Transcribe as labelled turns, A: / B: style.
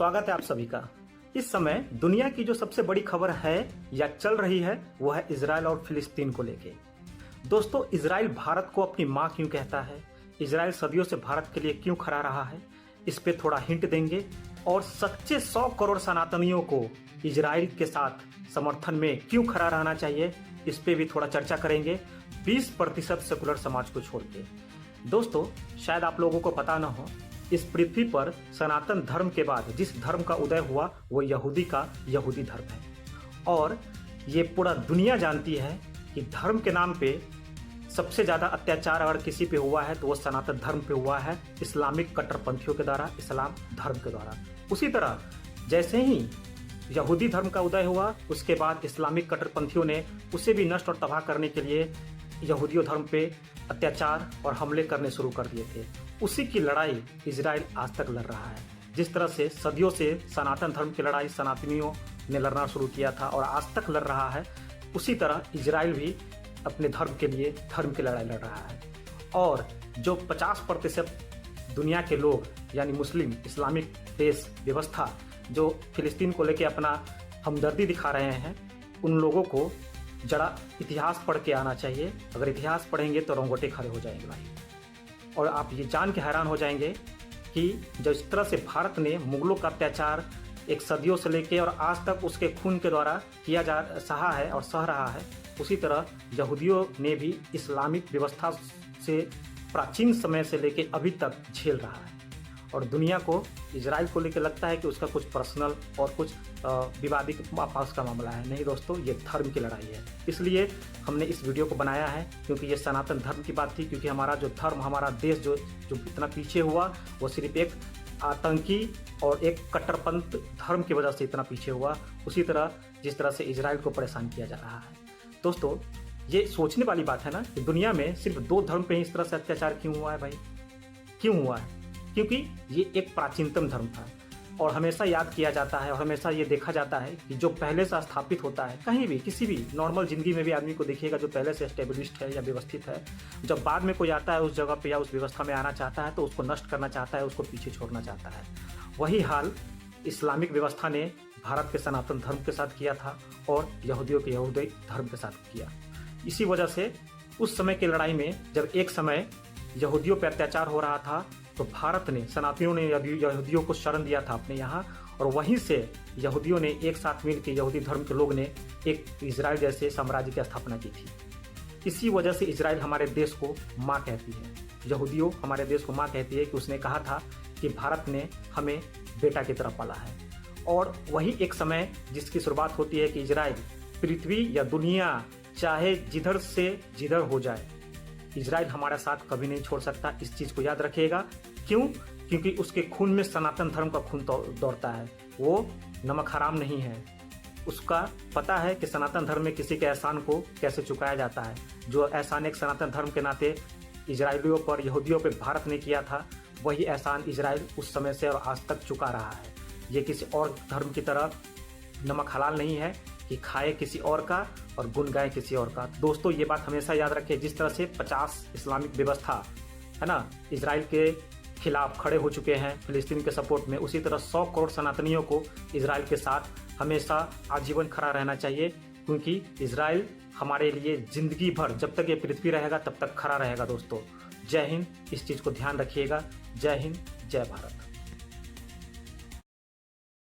A: स्वागत है आप सभी का। इस समय दुनिया की जो सबसे बड़ी खबर है या चल रही है वो है इजराइल और फिलिस्तीन को लेके। दोस्तों, इजराइल भारत को अपनी माँ क्यों कहता है, इजराइल सदियों से भारत के लिए क्यों खड़ा रहा है, इस पे थोड़ा हिंट देंगे और सच्चे 100 करोड़ सनातनियों को इजराइल के साथ समर्थन में क्यों खड़ा रहना चाहिए, इस पे भी थोड़ा चर्चा करेंगे 20% सेकुलर समाज को छोड़ के। दोस्तों, शायद आप लोगों को पता न हो, इस पृथ्वी पर सनातन धर्म के बाद जिस धर्म का उदय हुआ वो यहूदी धर्म है। और ये पूरा दुनिया जानती है कि धर्म के नाम पे सबसे ज़्यादा अत्याचार अगर किसी पे हुआ है तो वो सनातन धर्म पे हुआ है, इस्लामिक कट्टरपंथियों के द्वारा, इस्लाम धर्म के द्वारा। उसी तरह जैसे ही यहूदी धर्म का उदय हुआ उसके बाद इस्लामिक कट्टरपंथियों ने उसे भी नष्ट और तबाह करने के लिए यहूदियों धर्म पे अत्याचार और हमले करने शुरू कर दिए थे। उसी की लड़ाई इजराइल आज तक लड़ रहा है। जिस तरह से सदियों से सनातन धर्म की लड़ाई सनातनियों ने लड़ना शुरू किया था और आज तक लड़ रहा है, उसी तरह इजराइल भी अपने धर्म के लिए धर्म की लड़ाई लड़ रहा है। और जो 50% दुनिया के लोग यानी मुस्लिम इस्लामिक देश व्यवस्था जो फिलिस्तीन को लेकर अपना हमदर्दी दिखा रहे हैं, उन लोगों को जरा इतिहास पढ़ के आना चाहिए। अगर इतिहास पढ़ेंगे तो रोंगटे खड़े हो जाएंगे भाई। और आप ये जान के हैरान हो जाएंगे कि जो इस तरह से भारत ने मुगलों का अत्याचार एक सदियों से लेके और आज तक उसके खून के द्वारा सहा है और सह रहा है, उसी तरह यहूदियों ने भी इस्लामिक व्यवस्था से प्राचीन समय से लेके अभी तक झेल रहा है। और दुनिया को इजराइल को लेकर लगता है कि उसका कुछ पर्सनल और कुछ विवादित आपस का मामला है। नहीं दोस्तों, ये धर्म की लड़ाई है। इसलिए हमने इस वीडियो को बनाया है क्योंकि ये सनातन धर्म की बात थी। क्योंकि हमारा जो धर्म, हमारा देश जो इतना पीछे हुआ वो सिर्फ एक आतंकी और एक कट्टरपंथ धर्म की वजह से इतना पीछे हुआ। उसी तरह जिस तरह से इजराइल को परेशान किया जा रहा है। दोस्तों, ये सोचने वाली बात है ना कि दुनिया में सिर्फ 2 धर्म पे ही इस तरह से अत्याचार क्यों हुआ है भाई? क्यों हुआ है? क्योंकि ये एक प्राचीनतम धर्म था और हमेशा याद किया जाता है और हमेशा ये देखा जाता है कि जो पहले से स्थापित होता है, कहीं भी किसी भी नॉर्मल जिंदगी में भी आदमी को देखिएगा जो पहले से एस्टेब्लिश्ड है या व्यवस्थित है, जब बाद में कोई आता है उस जगह पे या उस व्यवस्था में आना चाहता है तो उसको नष्ट करना चाहता है, उसको पीछे छोड़ना चाहता है। वही हाल इस्लामिक व्यवस्था ने भारत के सनातन धर्म के साथ किया था और यहूदियों के यहूदी धर्म के साथ किया। इसी वजह से उस समय की लड़ाई में जब एक समय यहूदियों पर अत्याचार हो रहा था तो भारत ने, सनातनियों ने यहूदियों को शरण दिया था अपने यहाँ, और वहीं से यहूदियों ने एक साथ मिलकर यहूदी धर्म के लोग ने एक इजराइल जैसे साम्राज्य की स्थापना की थी। इसी वजह से इजराइल हमारे देश को माँ कहती है। यहूदियों हमारे देश को माँ कहती है कि उसने कहा था कि भारत ने हमें बेटा की तरह पाला है। और वही एक समय जिसकी शुरुआत होती है कि इजराइल पृथ्वी या दुनिया चाहे जिधर से जिधर हो जाए, इजराइल हमारा साथ कभी नहीं छोड़ सकता। इस चीज़ को याद रखिएगा। क्यों? क्योंकि उसके खून में सनातन धर्म का खून दौड़ता है। वो नमक हराम नहीं है। उसका पता है कि सनातन धर्म में किसी के एहसान को कैसे चुकाया जाता है। जो एहसान एक सनातन धर्म के नाते इजराइलियों पर, यहूदियों पर भारत ने किया था, वही एहसान इजराइल उस समय से और आज तक चुका रहा है। ये किसी और धर्म की तरह नमक हलाल नहीं है कि खाए किसी और का और गुन गाए किसी और का। दोस्तों, ये बात हमेशा याद रखें। जिस तरह से 50 इस्लामिक व्यवस्था है ना इजराइल के खिलाफ खड़े हो चुके हैं फिलिस्तीन के सपोर्ट में, उसी तरह 100 करोड़ सनातनियों को इजराइल के साथ हमेशा आजीवन खड़ा रहना चाहिए। क्योंकि इजराइल हमारे लिए जिंदगी भर, जब तक ये पृथ्वी रहेगा तब तक खड़ा रहेगा। दोस्तों, जय हिंद। इस चीज़ को ध्यान रखिएगा। जय हिंद, जय भारत।